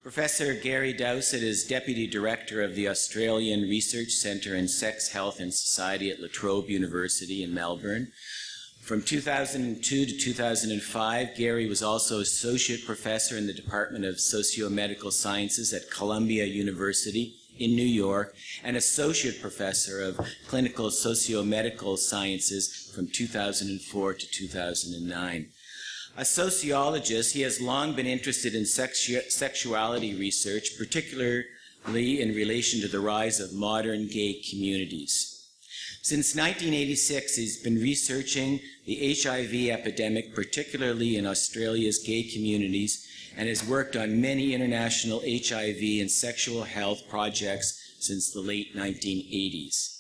Professor Gary Dowsett is Deputy Director of the Australian Research Centre in Sex, Health and Society at La Trobe University in Melbourne. From 2002 to 2005, Gary was also Associate Professor in the Department of Socio-Medical Sciences at Columbia University in New York and Associate Professor of Clinical Socio-Medical Sciences from 2004 to 2009. A sociologist, he has long been interested in sexuality research, particularly in relation to the rise of modern gay communities. Since 1986, he's been researching the HIV epidemic, particularly in Australia's gay communities, and has worked on many international HIV and sexual health projects since the late 1980s.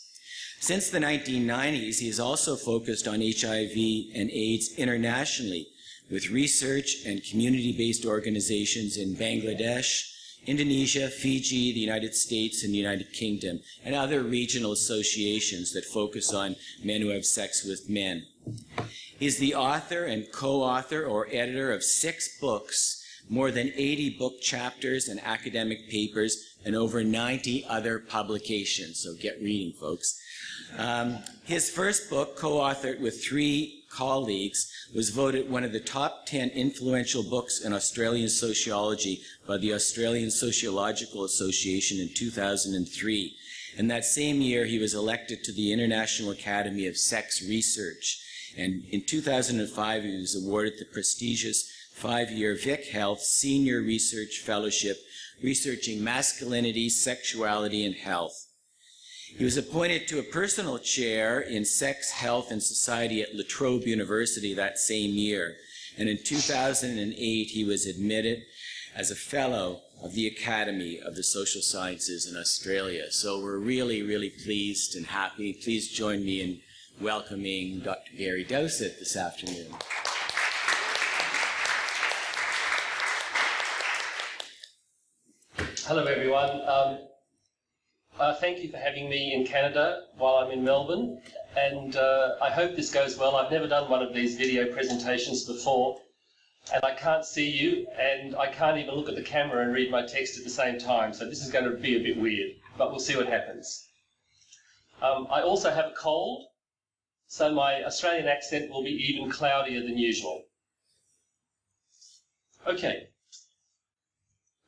Since the 1990s, he has also focused on HIV and AIDS internationally, with research and community-based organizations in Bangladesh, Indonesia, Fiji, the United States, and the United Kingdom, and other regional associations that focus on men who have sex with men. He's the author and co-author or editor of 6 books, more than 80 book chapters and academic papers, and over 90 other publications. So get reading, folks. His first book, co-authored with 3 colleagues, was voted one of the top 10 influential books in Australian sociology by the Australian Sociological Association in 2003. And that same year, he was elected to the International Academy of Sex Research. And in 2005, he was awarded the prestigious 5-year Vic Health Senior Research Fellowship, researching masculinity, sexuality, and health. He was appointed to a personal chair in Sex, Health and Society at La Trobe University that same year. And in 2008, he was admitted as a fellow of the Academy of the Social Sciences in Australia. So we're really, really pleased and happy. Please join me in welcoming Dr. Gary Dowsett this afternoon. Hello, everyone. Thank you for having me in Canada while I'm in Melbourne, and I hope this goes well. I've never done one of these video presentations before, and I can't see you, and I can't even look at the camera and read my text at the same time, so this is going to be a bit weird, but we'll see what happens. I also have a cold, so my Australian accent will be even cloudier than usual. Okay.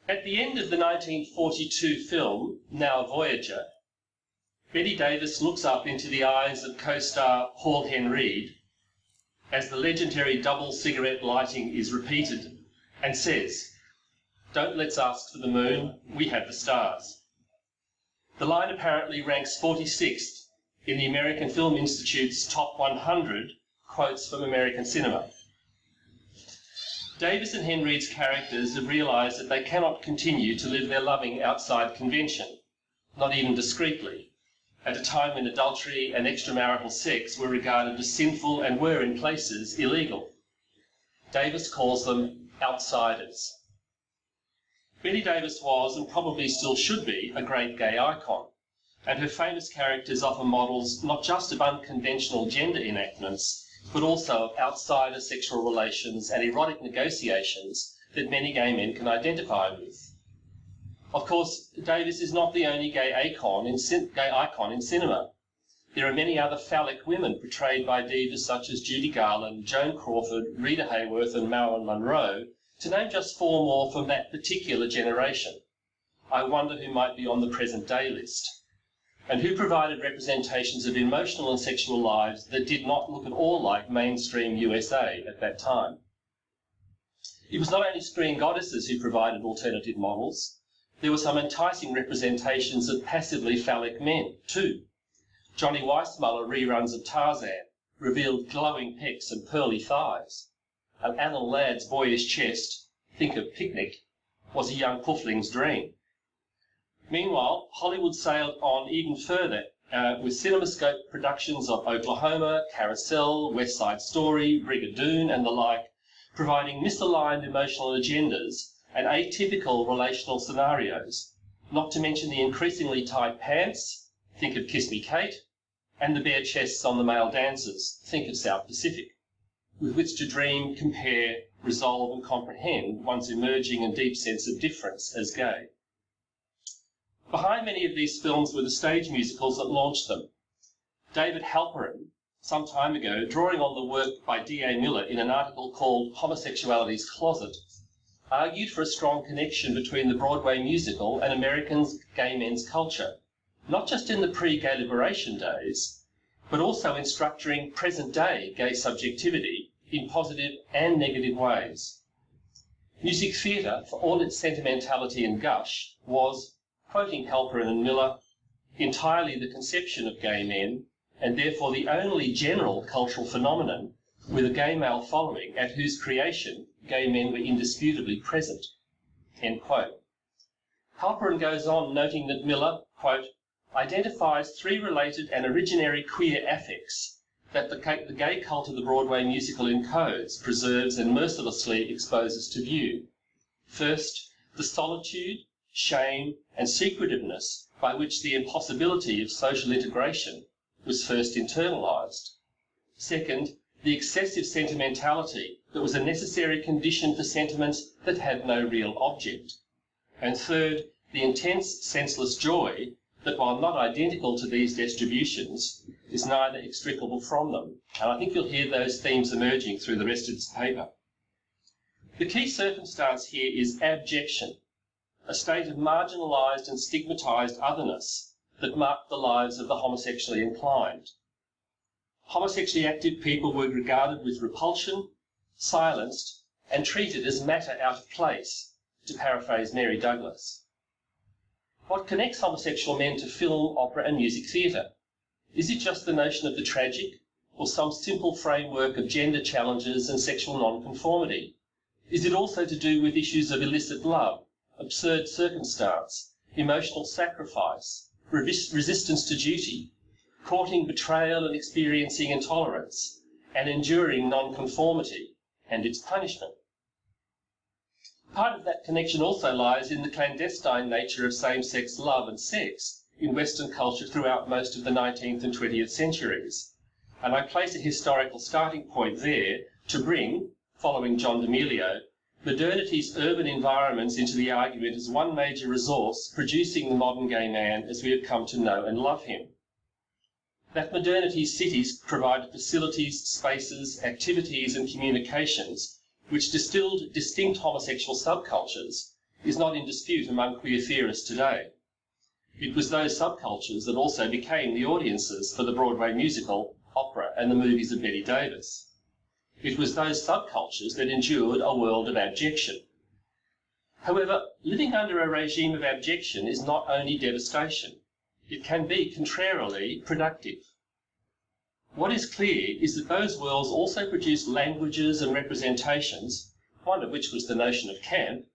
At the end of the 1942 film, Now Voyager, Bette Davis looks up into the eyes of co-star Paul Henreid as the legendary double cigarette lighting is repeated and says, "Don't let's ask for the moon, we have the stars." The line apparently ranks 46th in the American Film Institute's Top 100 quotes from American cinema. Davis and Henreid's characters have realised that they cannot continue to live their loving outside convention, not even discreetly, at a time when adultery and extramarital sex were regarded as sinful and were in places illegal. Davis calls them outsiders. Bette Davis was, and probably still should be, a great gay icon, and her famous characters offer models not just of unconventional gender enactments, but also of outsider sexual relations and erotic negotiations that many gay men can identify with. Of course, Davis is not the only gay icon in cinema. There are many other phallic women portrayed by divas such as Judy Garland, Joan Crawford, Rita Hayworth and Marilyn Monroe, to name just 4 more from that particular generation. I wonder who might be on the present day list, and who provided representations of emotional and sexual lives that did not look at all like mainstream USA at that time. It was not only screen goddesses who provided alternative models. There were some enticing representations of passively phallic men, too. Johnny Weissmuller reruns of Tarzan revealed glowing pecs and pearly thighs. And Alan Ladd's boyish chest, think of Picnic, was a young puffling's dream. Meanwhile, Hollywood sailed on even further with CinemaScope productions of Oklahoma, Carousel, West Side Story, Brigadoon and the like, providing misaligned emotional agendas and atypical relational scenarios, not to mention the increasingly tight pants, think of Kiss Me Kate, and the bare chests on the male dancers, think of South Pacific, with which to dream, compare resolve and comprehend one's emerging and deep sense of difference as gay. Behind many of these films were the stage musicals that launched them. David Halperin, some time ago, drawing on the work by D.A. Miller in an article called Homosexuality's Closet, argued for a strong connection between the Broadway musical and Americans' gay men's culture, not just in the pre-gay liberation days, but also in structuring present-day gay subjectivity in positive and negative ways. Music theatre, for all its sentimentality and gush, was, quoting Halperin and Miller, entirely the conception of gay men, and therefore the only general cultural phenomenon with a gay male following at whose creation gay men were indisputably present. End quote. Halperin goes on noting that Miller, quote, identifies three related and originary queer affects that the gay cult of the Broadway musical encodes, preserves and mercilessly exposes to view. First, the solitude, shame and secretiveness by which the impossibility of social integration was first internalised. Second, the excessive sentimentality that was a necessary condition for sentiments that had no real object. And third, the intense, senseless joy that, while not identical to these distributions, is neither extricable from them. And I think you'll hear those themes emerging through the rest of this paper. The key circumstance here is abjection, a state of marginalised and stigmatised otherness that marked the lives of the homosexually inclined. Homosexually active people were regarded with repulsion, silenced, and treated as matter out of place, to paraphrase Mary Douglas. What connects homosexual men to film, opera and music theatre? Is it just the notion of the tragic, or some simple framework of gender challenges and sexual non-conformity? Is it also to do with issues of illicit love, absurd circumstance, emotional sacrifice, resistance to duty, courting betrayal and experiencing intolerance, and enduring non-conformity and its punishment? Part of that connection also lies in the clandestine nature of same-sex love and sex in Western culture throughout most of the 19th and 20th centuries. And I place a historical starting point there to bring, following John D'Amelio, modernity's urban environments into the argument as one major resource producing the modern gay man as we have come to know and love him. That modernity's cities provided facilities, spaces, activities and communications which distilled distinct homosexual subcultures is not in dispute among queer theorists today. It was those subcultures that also became the audiences for the Broadway musical, opera and the movies of Bette Davis. It was those subcultures that endured a world of abjection. However, living under a regime of abjection is not only devastation. It can be, contrarily, productive. What is clear is that those worlds also produced languages and representations, one of which was the notion of camp,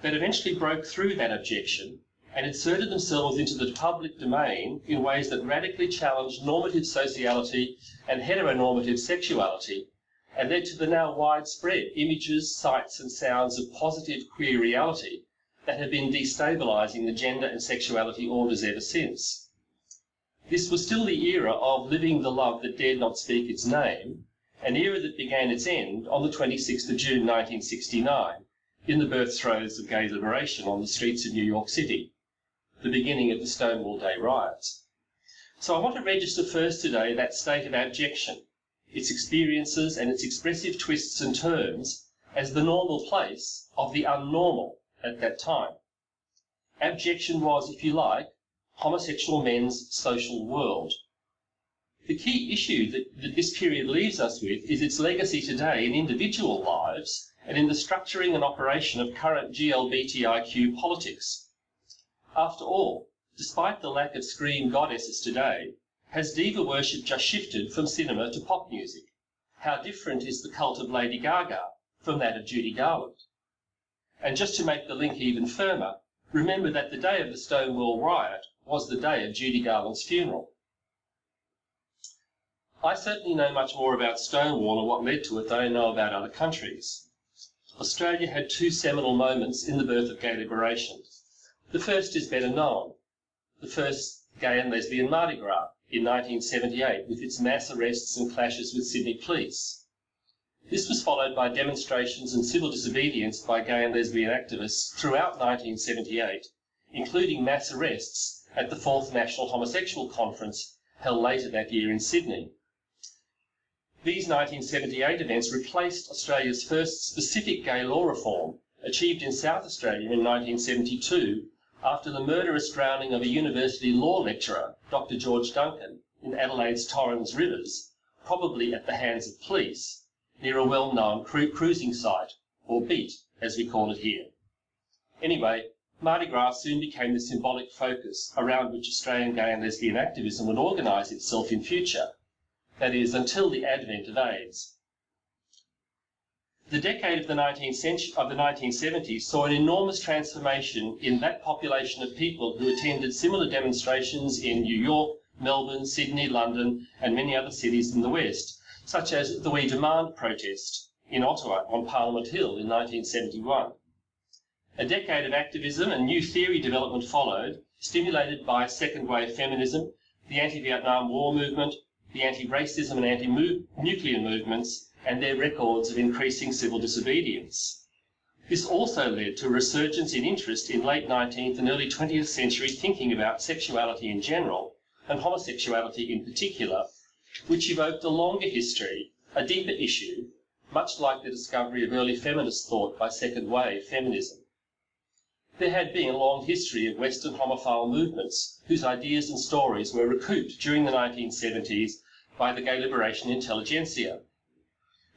that eventually broke through that abjection and inserted themselves into the public domain in ways that radically challenged normative sociality and heteronormative sexuality, and led to the now widespread images, sights and sounds of positive queer reality that have been destabilising the gender and sexuality orders ever since. This was still the era of living the love that dared not speak its name, an era that began its end on the 26th of June 1969, in the birth throes of gay liberation on the streets of New York City, the beginning of the Stonewall Day riots. So I want to register first today that state of abjection, its experiences and its expressive twists and turns as the normal place of the unnormal at that time. Abjection was, if you like, homosexual men's social world. The key issue that this period leaves us with is its legacy today in individual lives and in the structuring and operation of current GLBTIQ politics. After all, despite the lack of scream goddesses today, has diva worship just shifted from cinema to pop music? How different is the cult of Lady Gaga from that of Judy Garland? And just to make the link even firmer, remember that the day of the Stonewall riot was the day of Judy Garland's funeral. I certainly know much more about Stonewall and what led to it than I know about other countries. Australia had two seminal moments in the birth of gay liberation. The first is better known. The first gay and lesbian Mardi Gras in 1978 with its mass arrests and clashes with Sydney police. This was followed by demonstrations and civil disobedience by gay and lesbian activists throughout 1978, including mass arrests at the 4th National Homosexual Conference held later that year in Sydney. These 1978 events replaced Australia's first specific gay law reform, achieved in South Australia in 1972 after the murderous drowning of a university law lecturer, Dr. George Duncan, in Adelaide's Torrens Rivers, probably at the hands of police, near a well-known cruising site, or beat, as we call it here. Anyway, Mardi Gras soon became the symbolic focus around which Australian gay and lesbian activism would organise itself in future, that is, until the advent of AIDS. The decade of the 1970s saw an enormous transformation in that population of people who attended similar demonstrations in New York, Melbourne, Sydney, London, and many other cities in the West, such as the We Demand protest in Ottawa on Parliament Hill in 1971. A decade of activism and new theory development followed, stimulated by second-wave feminism, the anti-Vietnam War movement, the anti-racism and anti-nuclear movements, and their records of increasing civil disobedience. This also led to a resurgence in interest in late 19th and early 20th century thinking about sexuality in general, and homosexuality in particular, which evoked a longer history, a deeper issue, much like the discovery of early feminist thought by second-wave feminism. There had been a long history of Western homophile movements whose ideas and stories were recouped during the 1970s by the gay liberation intelligentsia.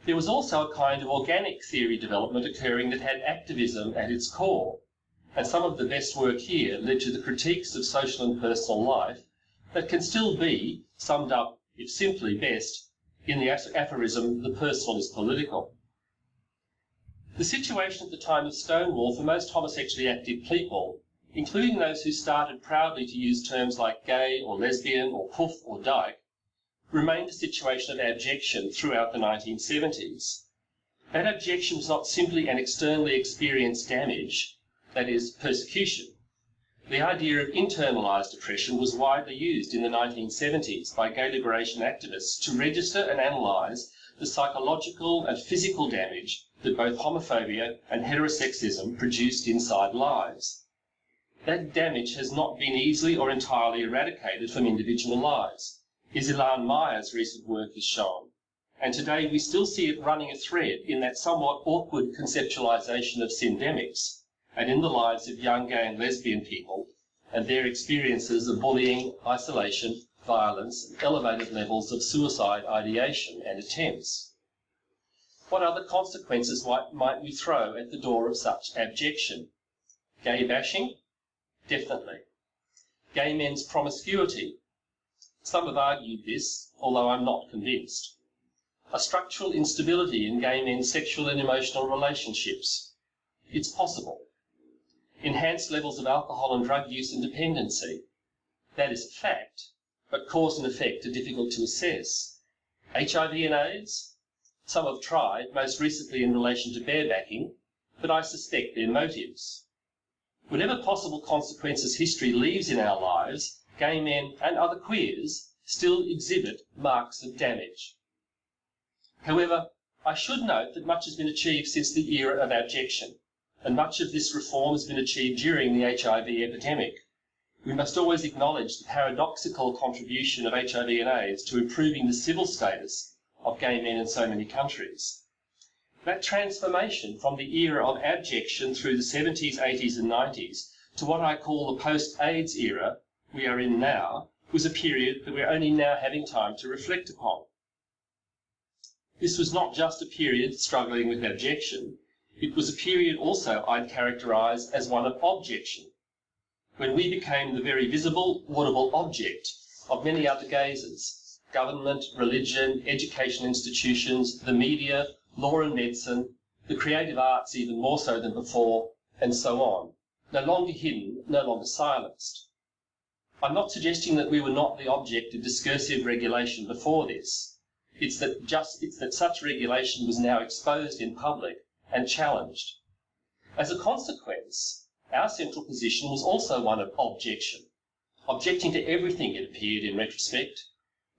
There was also a kind of organic theory development occurring that had activism at its core, and some of the best work here led to the critiques of social and personal life that can still be summed up, if simply best, in the aphorism, the personal is political. The situation at the time of Stonewall for most homosexually active people, including those who started proudly to use terms like gay or lesbian or puff or dyke, remained a situation of abjection throughout the 1970s. That abjection was not simply an externally experienced damage, that is, persecution. The idea of internalised oppression was widely used in the 1970s by gay liberation activists to register and analyse the psychological and physical damage that both homophobia and heterosexism produced inside lives. That damage has not been easily or entirely eradicated from individual lives, as Ilan Meyer's recent work has shown, and today we still see it running a thread in that somewhat awkward conceptualisation of syndemics, and in the lives of young gay and lesbian people, and their experiences of bullying, isolation, violence, and elevated levels of suicide ideation and attempts. What other consequences might we throw at the door of such abjection? Gay bashing? Definitely. Gay men's promiscuity? Some have argued this, although I'm not convinced. A structural instability in gay men's sexual and emotional relationships? It's possible. Enhanced levels of alcohol and drug use and dependency? That is a fact, but cause and effect are difficult to assess. HIV and AIDS? Some have tried, most recently in relation to barebacking, but I suspect their motives. Whatever possible consequences history leaves in our lives, gay men and other queers still exhibit marks of damage. However, I should note that much has been achieved since the era of abjection, and much of this reform has been achieved during the HIV epidemic. We must always acknowledge the paradoxical contribution of HIV and AIDS to improving the civil status of gay men in so many countries. That transformation from the era of abjection through the 70s, 80s and 90s to what I call the post-AIDS era we are in now was a period that we're only now having time to reflect upon. This was not just a period struggling with abjection, it was a period also I'd characterise as one of objection, when we became the very visible, audible object of many other gazes: government, religion, education institutions, the media, law and medicine, the creative arts even more so than before, and so on. No longer hidden, no longer silenced. I'm not suggesting that we were not the object of discursive regulation before this. It's that such regulation was now exposed in public and challenged. As a consequence, our central position was also one of objection, objecting to everything, it appeared in retrospect.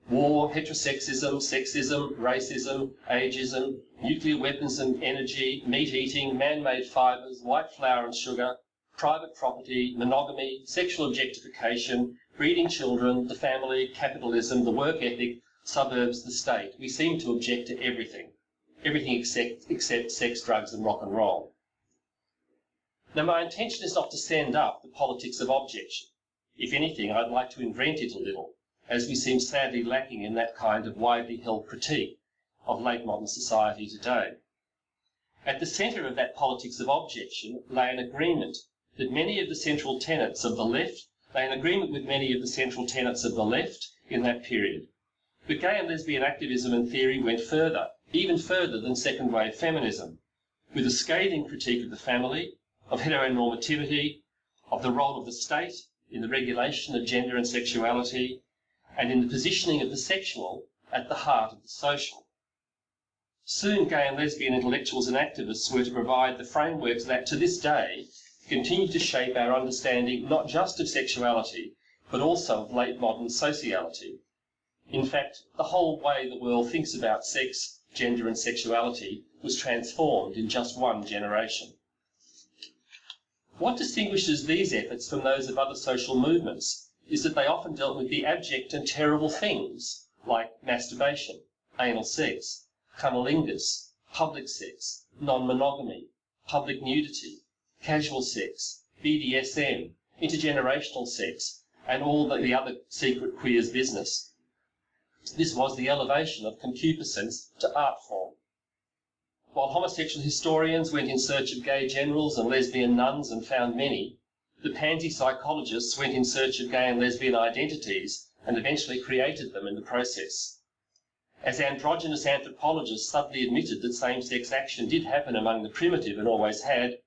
War, heterosexism, sexism, racism, ageism, nuclear weapons and energy, meat eating, man-made fibres, white flour and sugar, private property, monogamy, sexual objectification, breeding children, the family, capitalism, the work ethic, suburbs, the state. We seem to object to everything. Everything except sex, drugs and rock and roll. Now, my intention is not to send up the politics of objection. If anything, I'd like to invent it a little, as we seem sadly lacking in that kind of widely held critique of late modern society today. At the centre of that politics of objection lay an agreement that many of the central tenets of the left, in that period. But gay and lesbian activism and theory went further, even further than second wave feminism, with a scathing critique of the family, of heteronormativity, of the role of the state in the regulation of gender and sexuality, and in the positioning of the sexual at the heart of the social. Soon gay and lesbian intellectuals and activists were to provide the frameworks that, to this day, continue to shape our understanding not just of sexuality, but also of late modern sociality. In fact, the whole way the world thinks about sex, gender and sexuality was transformed in just one generation. What distinguishes these efforts from those of other social movements is that they often dealt with the abject and terrible things like masturbation, anal sex, cunnilingus, public sex, non-monogamy, public nudity, casual sex, BDSM, intergenerational sex, and all the other secret queers business. This was the elevation of concupiscence to art form. While homosexual historians went in search of gay generals and lesbian nuns and found many, the pansy psychologists went in search of gay and lesbian identities and eventually created them in the process. As androgynous anthropologists subtly admitted that same-sex action did happen among the primitive and always had,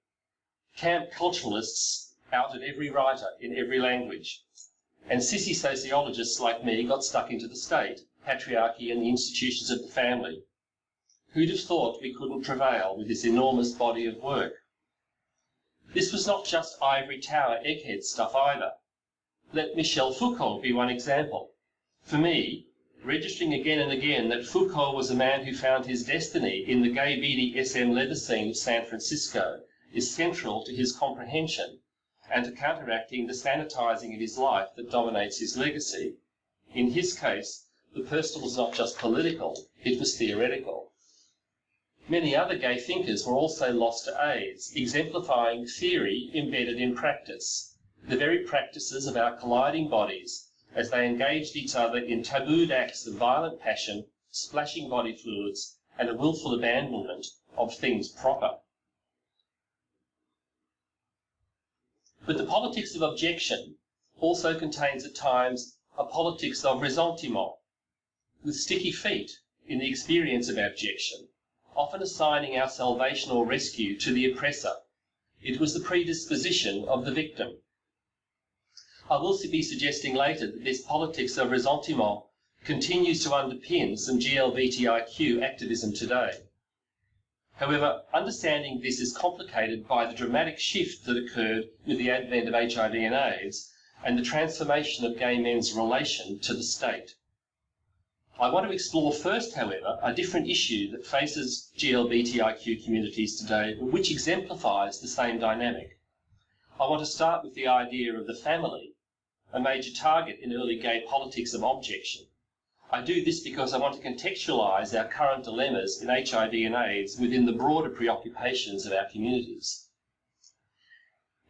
camp culturalists outed every writer in every language, and sissy sociologists like me got stuck into the state, patriarchy and the institutions of the family. Who'd have thought we couldn't prevail with this enormous body of work? This was not just ivory tower egghead stuff either. Let Michel Foucault be one example. For me, registering again and again that Foucault was a man who found his destiny in the gay BDSM leather scene of San Francisco is central to his comprehension and to counteracting the sanitizing of his life that dominates his legacy. In his case, the personal was not just political, it was theoretical. Many other gay thinkers were also lost to AIDS, exemplifying theory embedded in practice, the very practices of our colliding bodies as they engaged each other in tabooed acts of violent passion, splashing body fluids, and a willful abandonment of things proper. But the politics of objection also contains at times a politics of ressentiment, with sticky feet in the experience of abjection, often assigning our salvation or rescue to the oppressor. It was the predisposition of the victim. I will be suggesting later that this politics of ressentiment continues to underpin some GLBTIQ activism today. However, understanding this is complicated by the dramatic shift that occurred with the advent of HIV and AIDS and the transformation of gay men's relation to the state. I want to explore first, however, a different issue that faces GLBTIQ communities today, which exemplifies the same dynamic. I want to start with the idea of the family, a major target in early gay politics of objection. I do this because I want to contextualise our current dilemmas in HIV and AIDS within the broader preoccupations of our communities.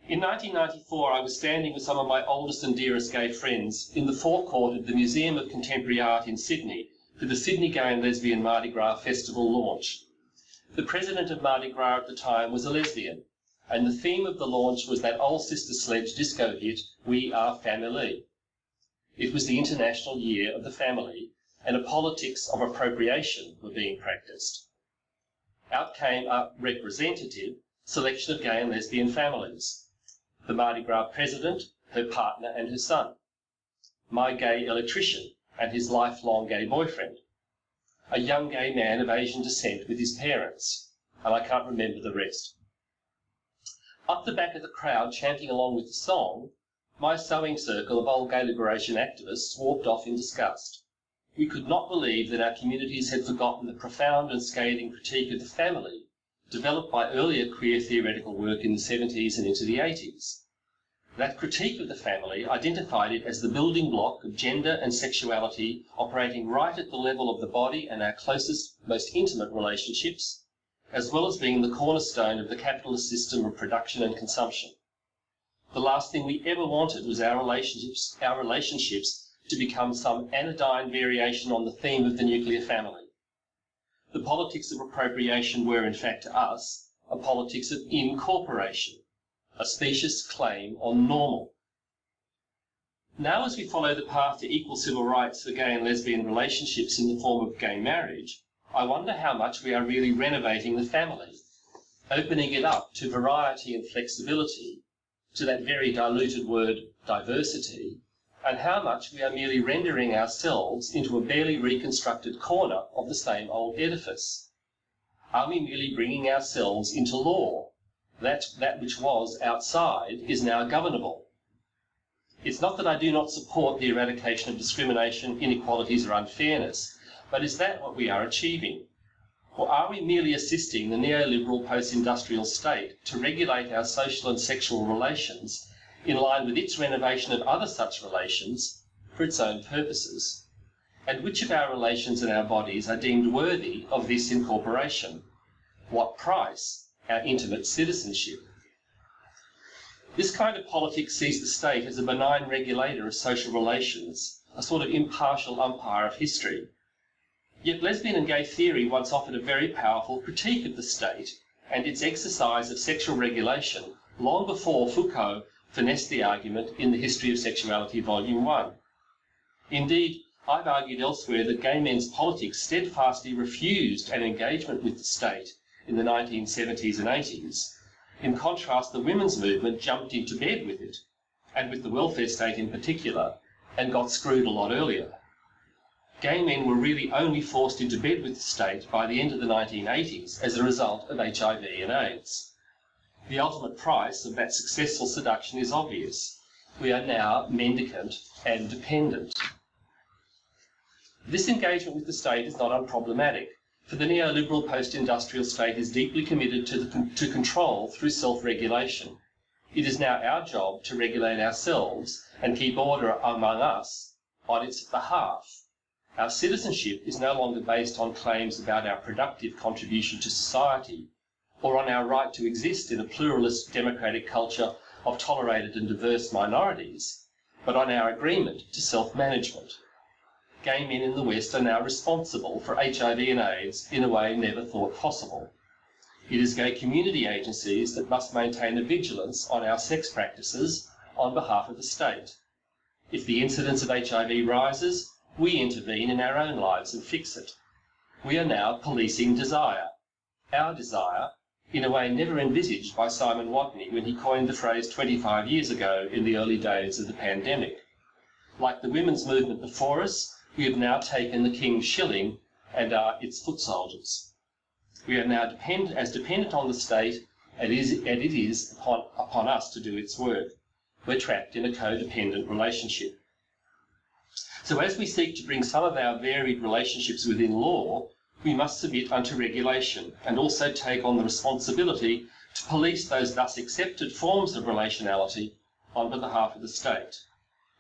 In 1994, I was standing with some of my oldest and dearest gay friends in the forecourt of the Museum of Contemporary Art in Sydney for the Sydney Gay and Lesbian Mardi Gras Festival launch. The president of Mardi Gras at the time was a lesbian, and the theme of the launch was that old Sister Sledge disco hit, We Are Family. It was the International Year of the Family, and a politics of appropriation were being practiced. Out came a representative selection of gay and lesbian families. The Mardi Gras president, her partner and her son. My gay electrician and his lifelong gay boyfriend. A young gay man of Asian descent with his parents, and I can't remember the rest. Up the back of the crowd, chanting along with the song, my sewing circle of old gay liberation activists walked off in disgust. we could not believe that our communities had forgotten the profound and scathing critique of the family developed by earlier queer theoretical work in the 70s and into the 80s. That critique of the family identified it as the building block of gender and sexuality operating right at the level of the body and our closest, most intimate relationships, as well as being the cornerstone of the capitalist system of production and consumption. The last thing we ever wanted was our relationships to become some anodyne variation on the theme of the nuclear family. The politics of appropriation were, in fact, to us, a politics of incorporation, a specious claim on normal. Now, as we follow the path to equal civil rights for gay and lesbian relationships in the form of gay marriage, I wonder how much we are really renovating the family, opening it up to variety and flexibility, to that very diluted word diversity, and how much we are merely rendering ourselves into a barely reconstructed corner of the same old edifice. Are we merely bringing ourselves into law? That which was outside is now governable. It's not that I do not support the eradication of discrimination, inequalities or unfairness, but is that what we are achieving? Or are we merely assisting the neoliberal post-industrial state to regulate our social and sexual relations in line with its renovation of other such relations for its own purposes? And which of our relations and our bodies are deemed worthy of this incorporation? What price? Our intimate citizenship. This kind of politics sees the state as a benign regulator of social relations, a sort of impartial umpire of history. Yet lesbian and gay theory once offered a very powerful critique of the state and its exercise of sexual regulation long before Foucault finessed the argument in The History of Sexuality, Volume 1. Indeed, I've argued elsewhere that gay men's politics steadfastly refused an engagement with the state in the 1970s and 80s. In contrast, the women's movement jumped into bed with it, and with the welfare state in particular, and got screwed a lot earlier. Gay men were really only forced into bed with the state by the end of the 1980s as a result of HIV and AIDS. The ultimate price of that successful seduction is obvious. We are now mendicant and dependent. This engagement with the state is not unproblematic, for the neoliberal post-industrial state is deeply committed to control through self-regulation. It is now our job to regulate ourselves and keep order among us on its behalf. Our citizenship is no longer based on claims about our productive contribution to society, or on our right to exist in a pluralist democratic culture of tolerated and diverse minorities, but on our agreement to self-management. Gay men in the West are now responsible for HIV and AIDS in a way never thought possible. It is gay community agencies that must maintain a vigilance on our sex practices on behalf of the state. If the incidence of HIV rises, we intervene in our own lives and fix it. We are now policing desire, our desire, in a way never envisaged by Simon Watney when he coined the phrase 25 years ago in the early days of the pandemic. Like the women's movement before us, we have now taken the king's shilling and are its foot soldiers. We are now dependent on the state, and it is upon us to do its work. We're trapped in a codependent relationship. So as we seek to bring some of our varied relationships within law, we must submit unto regulation and also take on the responsibility to police those thus accepted forms of relationality on behalf of the state.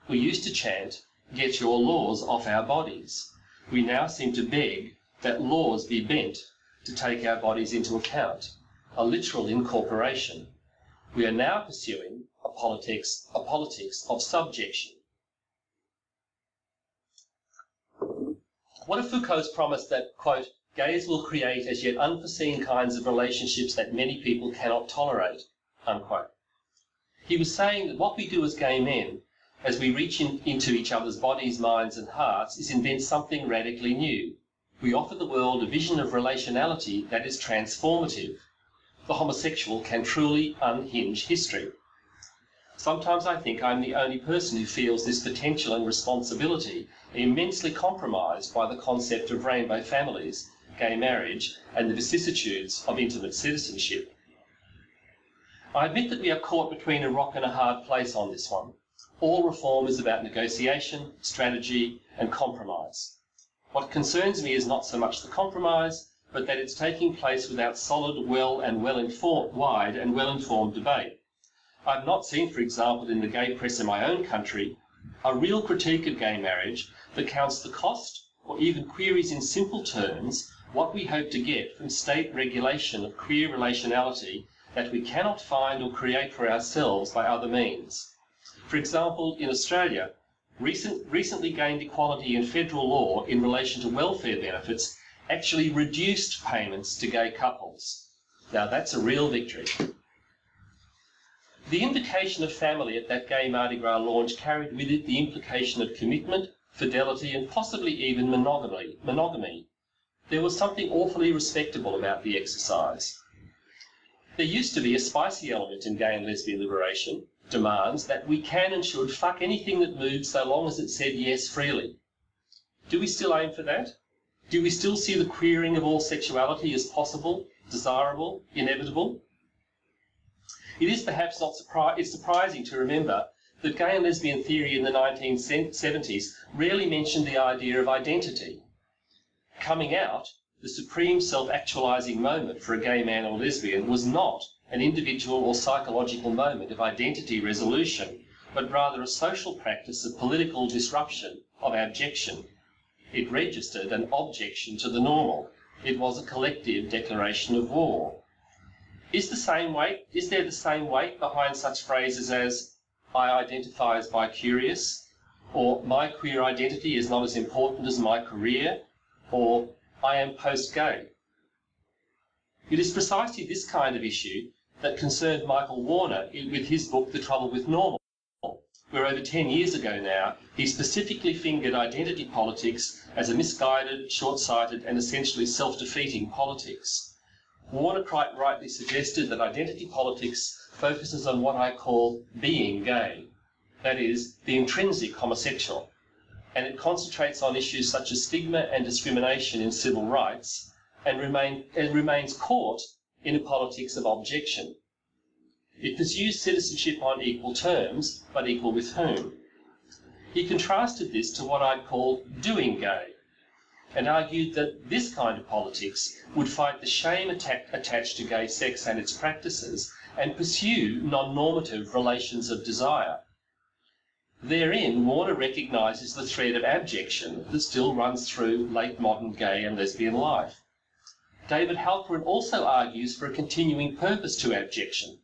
We used to chant, "Get your laws off our bodies." We now seem to beg that laws be bent to take our bodies into account, a literal incorporation. We are now pursuing a politics of subjection. What if Foucault's promise that, quote, gays will create as yet unforeseen kinds of relationships that many people cannot tolerate, unquote? He was saying that what we do as gay men, as we reach into each other's bodies, minds and hearts, is invent something radically new. We offer the world a vision of relationality that is transformative. The homosexual can truly unhinge history. Sometimes I think I'm the only person who feels this potential and responsibility immensely compromised by the concept of rainbow families, gay marriage, and the vicissitudes of intimate citizenship. I admit that we are caught between a rock and a hard place on this one. All reform is about negotiation, strategy, and compromise. What concerns me is not so much the compromise, but that it's taking place without solid, wide and well-informed debate. I've not seen, for example, in the gay press in my own country, a real critique of gay marriage that counts the cost or even queries in simple terms what we hope to get from state regulation of queer relationality that we cannot find or create for ourselves by other means. For example, in Australia, recently gained equality in federal law in relation to welfare benefits actually reduced payments to gay couples. Now that's a real victory. The invocation of family at that gay Mardi Gras launch carried with it the implication of commitment, fidelity, and possibly even monogamy. There was something awfully respectable about the exercise. There used to be a spicy element in gay and lesbian liberation, demands that we can and should fuck anything that moved so long as it said yes freely. Do we still aim for that? Do we still see the queering of all sexuality as possible, desirable, inevitable? It is perhaps not surprising to remember that gay and lesbian theory in the 1970s rarely mentioned the idea of identity. Coming out, the supreme self-actualizing moment for a gay man or lesbian, was not an individual or psychological moment of identity resolution, but rather a social practice of political disruption, of abjection. It registered an objection to the normal. It was a collective declaration of war. Is there the same weight behind such phrases as, I identify as bi-curious, or my queer identity is not as important as my career, or I am post-gay? It is precisely this kind of issue that concerned Michael Warner with his book, The Trouble with Normal, where over 10 years ago now, he specifically fingered identity politics as a misguided, short-sighted, and essentially self-defeating politics. Warner quite rightly suggested that identity politics focuses on what I call being gay, that is, the intrinsic homosexual, and it concentrates on issues such as stigma and discrimination in civil rights, and remains caught in a politics of objection. It pursues citizenship on equal terms, but equal with whom? He contrasted this to what I'd call doing gay, and argued that this kind of politics would fight the shame attached to gay sex and its practices and pursue non-normative relations of desire. Therein, Warner recognises the thread of abjection that still runs through late modern gay and lesbian life. David Halperin also argues for a continuing purpose to abjection,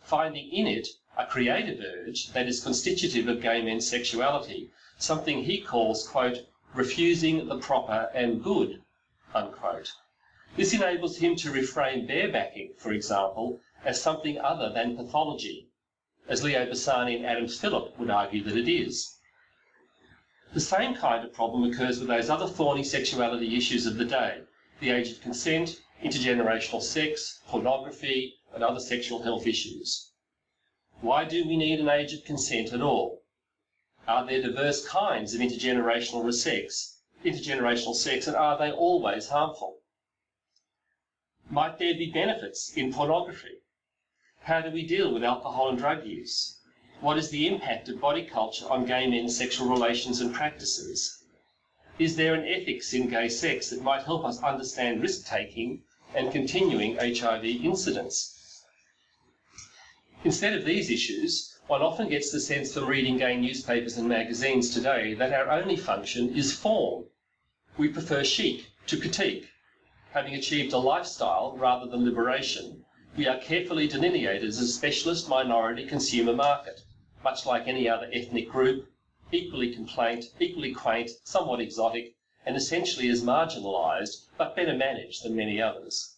finding in it a creative urge that is constitutive of gay men's sexuality, something he calls, quote, refusing the proper and good, unquote. This enables him to reframe barebacking, for example, as something other than pathology, as Leo Bassani and Adam Phillip would argue that it is. The same kind of problem occurs with those other thorny sexuality issues of the day, the age of consent, intergenerational sex, pornography, and other sexual health issues. Why do we need an age of consent at all? Are there diverse kinds of intergenerational sex, and are they always harmful? Might there be benefits in pornography? How do we deal with alcohol and drug use? What is the impact of body culture on gay men's sexual relations and practices? Is there an ethics in gay sex that might help us understand risk-taking and continuing HIV incidents? Instead of these issues, one often gets the sense from reading gay newspapers and magazines today that our only function is form. We prefer chic to critique. Having achieved a lifestyle rather than liberation, we are carefully delineated as a specialist minority consumer market, much like any other ethnic group, equally quaint, somewhat exotic, and essentially as marginalised, but better managed than many others.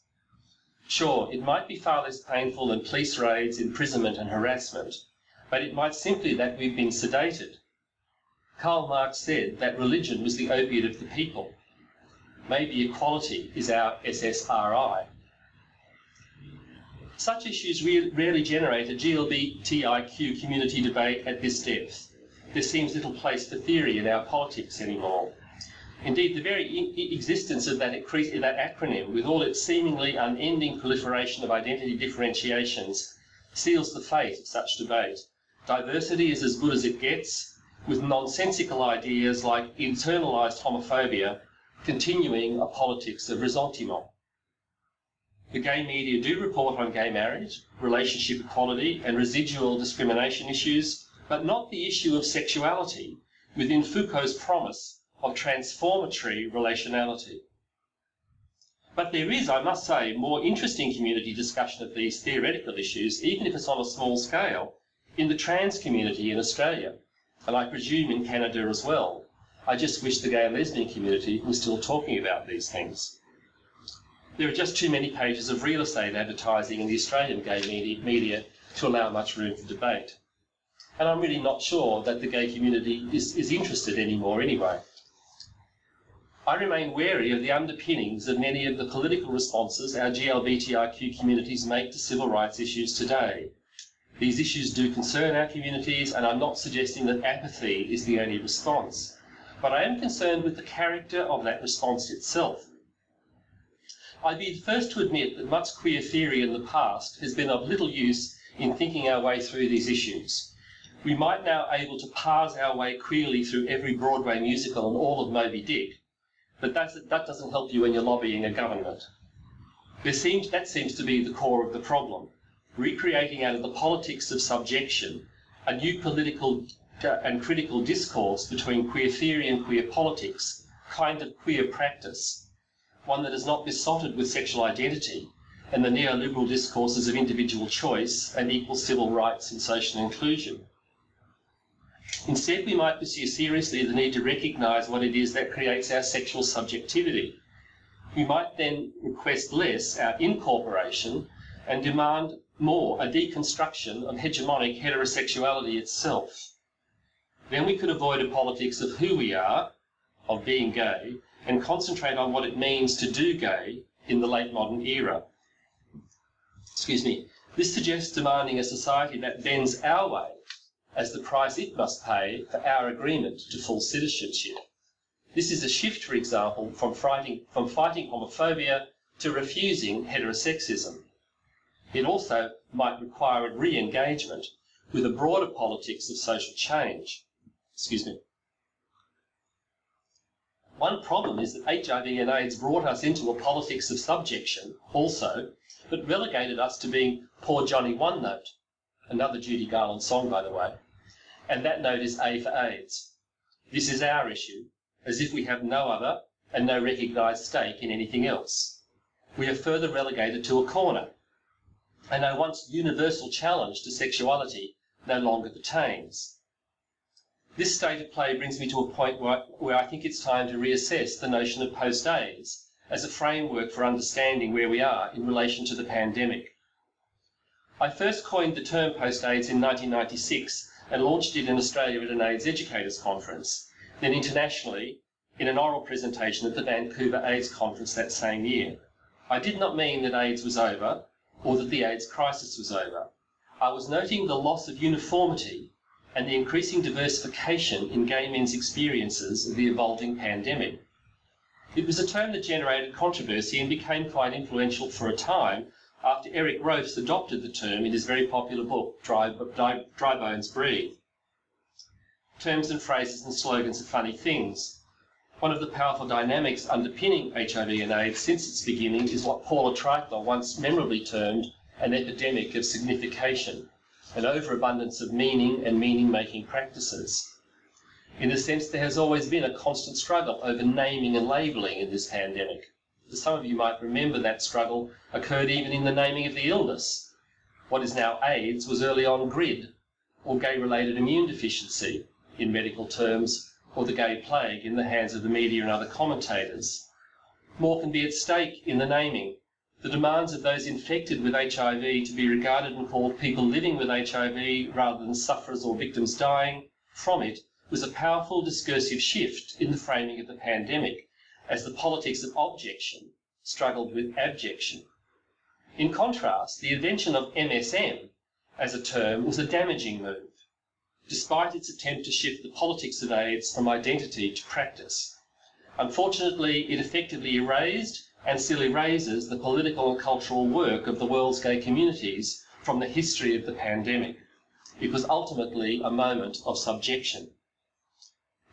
Sure, it might be far less painful than police raids, imprisonment and harassment, but it might simply that we've been sedated. Karl Marx said that religion was the opiate of the people. Maybe equality is our SSRI. Such issues rarely generate a GLBTIQ community debate at this depth. There seems little place for theory in our politics anymore. Indeed, the very existence of that acronym, with all its seemingly unending proliferation of identity differentiations, seals the fate of such debate. Diversity is as good as it gets, with nonsensical ideas like internalised homophobia continuing a politics of ressentiment. The gay media do report on gay marriage, relationship equality and residual discrimination issues, but not the issue of sexuality within Foucault's promise of transformatory relationality. But there is, I must say, more interesting community discussion of these theoretical issues, even if it's on a small scale, in the trans community in Australia, and I presume in Canada as well. I just wish the gay and lesbian community was still talking about these things. There are just too many pages of real estate advertising in the Australian gay media to allow much room for debate. And I'm really not sure that the gay community is interested anymore anyway. I remain wary of the underpinnings of many of the political responses our GLBTIQ communities make to civil rights issues today. These issues do concern our communities, and I'm not suggesting that apathy is the only response. But I am concerned with the character of that response itself. I'd be the first to admit that much queer theory in the past has been of little use in thinking our way through these issues. We might now be able to parse our way queerly through every Broadway musical and all of Moby Dick, but that doesn't help you when you're lobbying a government. That seems to be the core of the problem, recreating out of the politics of subjection a new political and critical discourse between queer theory and queer politics, kind of queer practice, one that is not besotted with sexual identity and the neoliberal discourses of individual choice and equal civil rights and social inclusion. Instead, we might pursue seriously the need to recognise what it is that creates our sexual subjectivity. We might then request less, our incorporation, and demand more, a deconstruction of hegemonic heterosexuality itself. Then we could avoid a politics of who we are, of being gay, and concentrate on what it means to do gay in the late modern era. This suggests demanding a society that bends our way as the price it must pay for our agreement to full citizenship. This is a shift, for example, from fighting homophobia to refusing heterosexism. It also might require a re-engagement with a broader politics of social change. One problem is that HIV and AIDS brought us into a politics of subjection also, but relegated us to being poor Johnny One Note, another Judy Garland song, by the way, and that note is A for AIDS. This is our issue, as if we have no other and no recognised stake in anything else. We are further relegated to a corner, and our once universal challenge to sexuality no longer pertains. This state of play brings me to a point where I think it's time to reassess the notion of post-AIDS as a framework for understanding where we are in relation to the pandemic. I first coined the term post-AIDS in 1996 and launched it in Australia at an AIDS educators conference, then internationally in an oral presentation at the Vancouver AIDS conference that same year. I did not mean that AIDS was over or that the AIDS crisis was over. I was noting the loss of uniformity and the increasing diversification in gay men's experiences of the evolving pandemic. It was a term that generated controversy and became quite influential for a time after Eric Roths adopted the term in his very popular book, Dry Bones Breathe. Terms and phrases and slogans are funny things. One of the powerful dynamics underpinning HIV and AIDS since its beginning is what Paula Treitler once memorably termed an epidemic of signification, an overabundance of meaning and meaning-making practices. In a sense, there has always been a constant struggle over naming and labelling in this pandemic. As some of you might remember, that struggle occurred even in the naming of the illness. What is now AIDS was early on GRID, or gay-related immune deficiency, in medical terms, or the gay plague in the hands of the media and other commentators. More can be at stake in the naming. The demands of those infected with HIV to be regarded and called people living with HIV rather than sufferers or victims dying from it was a powerful discursive shift in the framing of the pandemic, as the politics of objection struggled with abjection. In contrast, the invention of MSM as a term was a damaging move, despite its attempt to shift the politics of AIDS from identity to practice. Unfortunately, it effectively erased and still erases the political and cultural work of the world's gay communities from the history of the pandemic. It was ultimately a moment of subjection.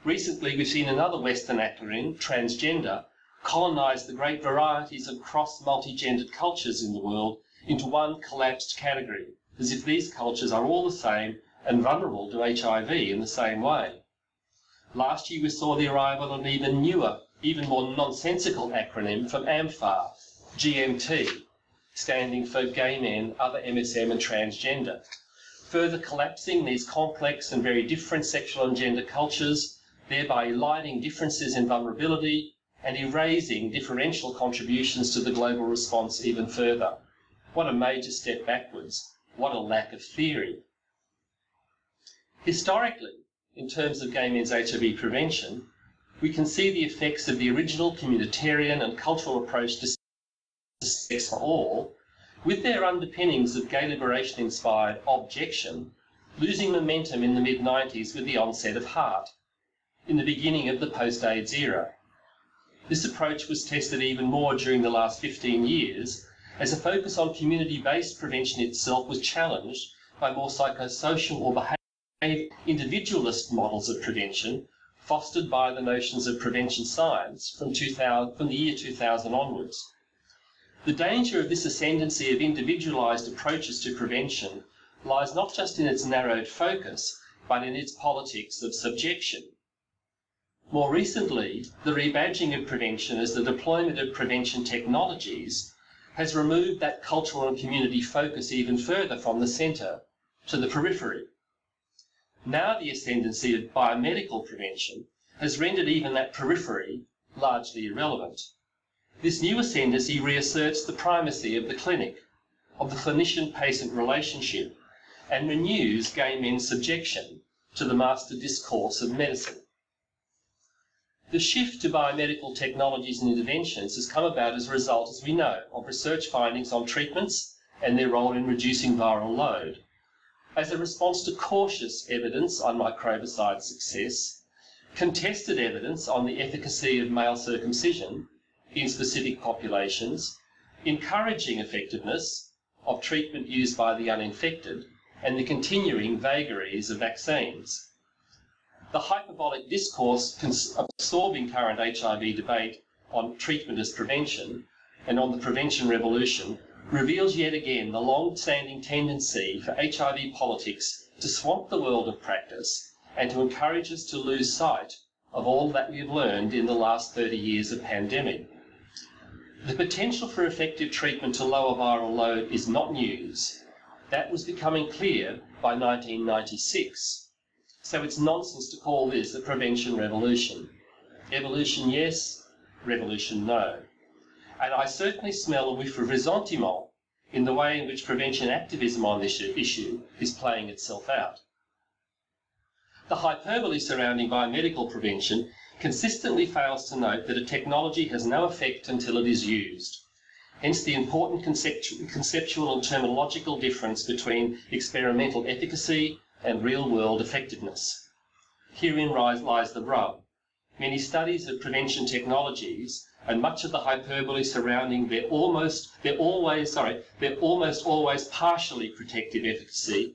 Recently, we've seen another Western acronym, transgender, colonised the great varieties of cross-multi-gendered cultures in the world into one collapsed category, as if these cultures are all the same and vulnerable to HIV in the same way. Last year we saw the arrival of an even newer, even more nonsensical acronym from AMFAR, GMT, standing for Gay Men, Other MSM and Transgender, further collapsing these complex and very different sexual and gender cultures, thereby eliding differences in vulnerability and erasing differential contributions to the global response even further. What a major step backwards. What a lack of theory. Historically, in terms of gay men's HIV prevention, we can see the effects of the original communitarian and cultural approach to sex for all, with their underpinnings of gay liberation-inspired objection, losing momentum in the mid-90s with the onset of HART, in the beginning of the post-AIDS era. This approach was tested even more during the last 15 years, as a focus on community-based prevention itself was challenged by more psychosocial or behaviour individualist models of prevention, fostered by the notions of prevention science from the year 2000 onwards. The danger of this ascendancy of individualised approaches to prevention lies not just in its narrowed focus, but in its politics of subjection. More recently, the rebadging of prevention as the deployment of prevention technologies has removed that cultural and community focus even further from the centre to the periphery. Now the ascendancy of biomedical prevention has rendered even that periphery largely irrelevant. This new ascendancy reasserts the primacy of the clinic, of the clinician-patient relationship, and renews gay men's subjection to the master discourse of medicine. The shift to biomedical technologies and interventions has come about as a result, as we know, of research findings on treatments and their role in reducing viral load, as a response to cautious evidence on microbicide success, contested evidence on the efficacy of male circumcision in specific populations, encouraging effectiveness of treatment used by the uninfected, and the continuing vagaries of vaccines. The hyperbolic discourse absorbing current HIV debate on treatment as prevention and on the prevention revolution reveals yet again the long-standing tendency for HIV politics to swamp the world of practice and to encourage us to lose sight of all that we have learned in the last 30 years of pandemic. The potential for effective treatment to lower viral load is not news. That was becoming clear by 1996. So it's nonsense to call this a prevention revolution. Evolution, yes. Revolution, no. And I certainly smell a whiff of ressentiment in the way in which prevention activism on this issue is playing itself out. The hyperbole surrounding biomedical prevention consistently fails to note that a technology has no effect until it is used. Hence the important conceptual and terminological difference between experimental efficacy and real-world effectiveness. Herein lies the rub. Many studies of prevention technologies and much of the hyperbole surrounding their almost always partially protective efficacy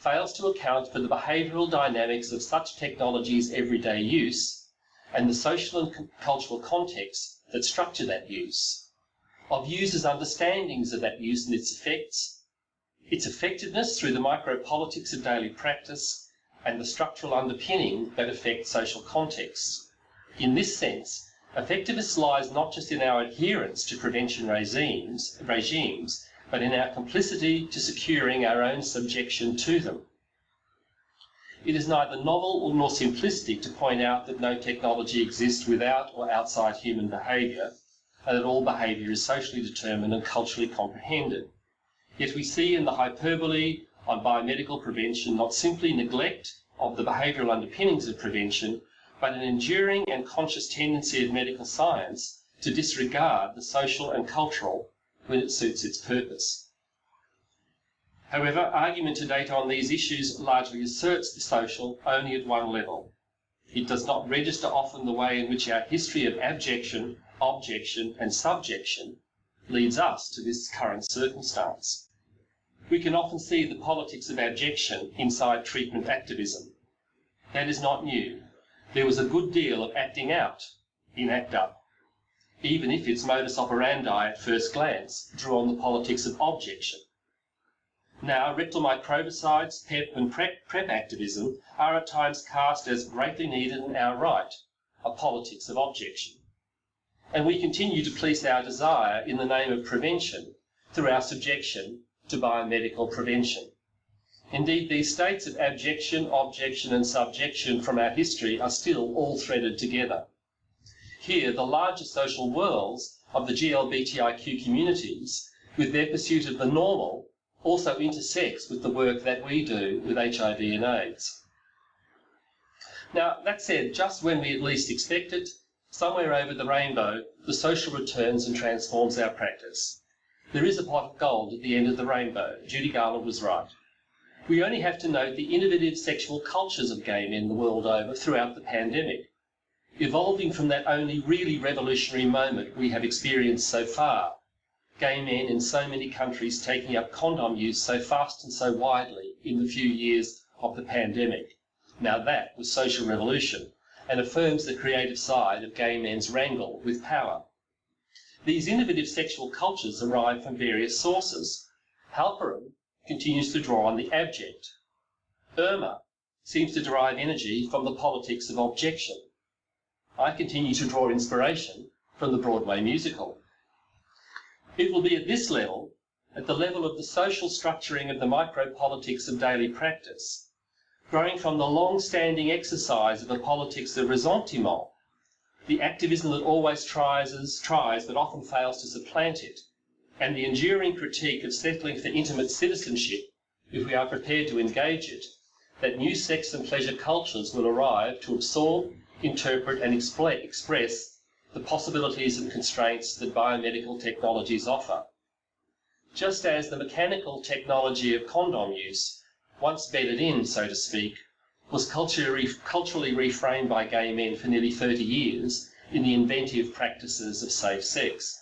fails to account for the behavioural dynamics of such technologies' everyday use and the social and cultural contexts that structure that use, of users' understandings of that use and its effects, its effectiveness through the micropolitics of daily practice, and the structural underpinning that affects social contexts. In this sense, effectiveness lies not just in our adherence to prevention regimes, but in our complicity to securing our own subjection to them. It is neither novel nor simplistic to point out that no technology exists without or outside human behaviour, and that all behaviour is socially determined and culturally comprehended. Yet we see in the hyperbole on biomedical prevention not simply neglect of the behavioural underpinnings of prevention, but an enduring and conscious tendency of medical science to disregard the social and cultural when it suits its purpose. However, argument to date on these issues largely asserts the social only at one level. It does not register often the way in which our history of abjection, objection and subjection leads us to this current circumstance. We can often see the politics of abjection inside treatment activism. That is not new. There was a good deal of acting out in ACT UP. even if its modus operandi at first glance drew on the politics of objection. Now, rectal microbicides, PEP and PrEP activism are at times cast as greatly needed and our right, a politics of objection. And we continue to police our desire in the name of prevention through our subjection to biomedical prevention. Indeed, these states of abjection, objection and subjection from our history are still all threaded together. Here, the larger social worlds of the GLBTIQ communities, with their pursuit of the normal, also intersects with the work that we do with HIV and AIDS. Now, that said, just when we at least expect it, somewhere over the rainbow, the social returns and transforms our practice. There is a pot of gold at the end of the rainbow. Judy Garland was right. We only have to note the innovative sexual cultures of gay men the world over throughout the pandemic, evolving from that only really revolutionary moment we have experienced so far, gay men in so many countries taking up condom use so fast and so widely in the few years of the pandemic. Now that was social revolution, and affirms the creative side of gay men's wrangle with power. These innovative sexual cultures arrive from various sources. Halperin continues to draw on the abject. Irma seems to derive energy from the politics of objection. I continue to draw inspiration from the Broadway musical. It will be at this level, at the level of the social structuring of the micro-politics of daily practice, growing from the long-standing exercise of a politics of ressentiment, the activism that always tries but often fails to supplant it, and the enduring critique of settling for intimate citizenship, if we are prepared to engage it, that new sex and pleasure cultures will arrive to absorb, interpret and express the possibilities and constraints that biomedical technologies offer. Just as the mechanical technology of condom use, once bedded in, so to speak, was culturally reframed by gay men for nearly 30 years in the inventive practices of safe sex.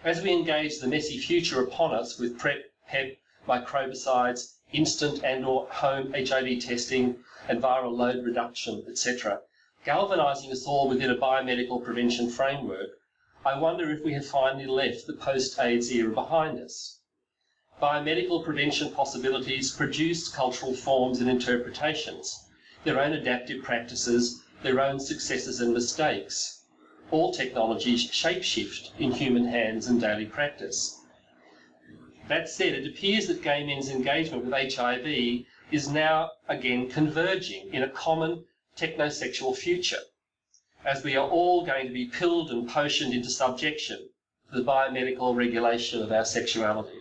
As we engage the messy future upon us with PrEP, PEP, microbicides, instant and or home HIV testing and viral load reduction, etc., galvanising us all within a biomedical prevention framework, I wonder if we have finally left the post-AIDS era behind us. Biomedical prevention possibilities produced cultural forms and interpretations, their own adaptive practices, their own successes and mistakes. All technologies shapeshift in human hands and daily practice. That said, it appears that gay men's engagement with HIV is now again converging in a common technosexual future, as we are all going to be pilled and potioned into subjection to the biomedical regulation of our sexuality.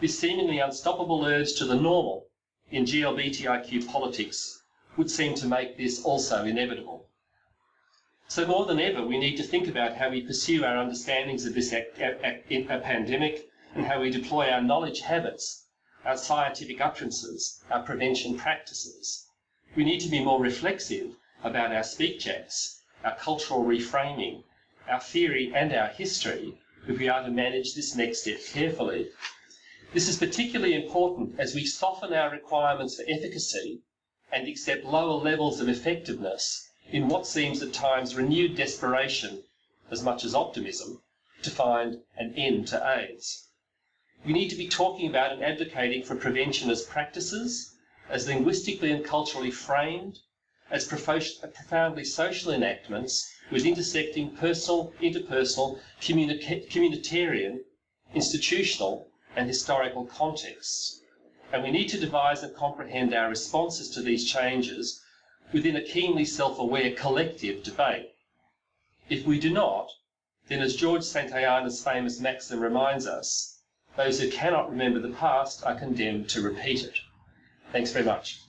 This seemingly unstoppable urge to the normal in GLBTIQ politics would seem to make this also inevitable. So more than ever, we need to think about how we pursue our understandings of this pandemic and how we deploy our knowledge habits, our scientific utterances, our prevention practices. We need to be more reflexive about our speak chats, our cultural reframing, our theory and our history if we are to manage this next step carefully. This is particularly important as we soften our requirements for efficacy and accept lower levels of effectiveness in what seems at times renewed desperation, as much as optimism, to find an end to AIDS. We need to be talking about and advocating for prevention as practices, as linguistically and culturally framed, as profoundly social enactments with intersecting personal, interpersonal, communitarian, institutional and historical contexts. And we need to devise and comprehend our responses to these changes within a keenly self-aware collective debate. If we do not, then as George Santayana's famous maxim reminds us, those who cannot remember the past are condemned to repeat it. Thanks very much.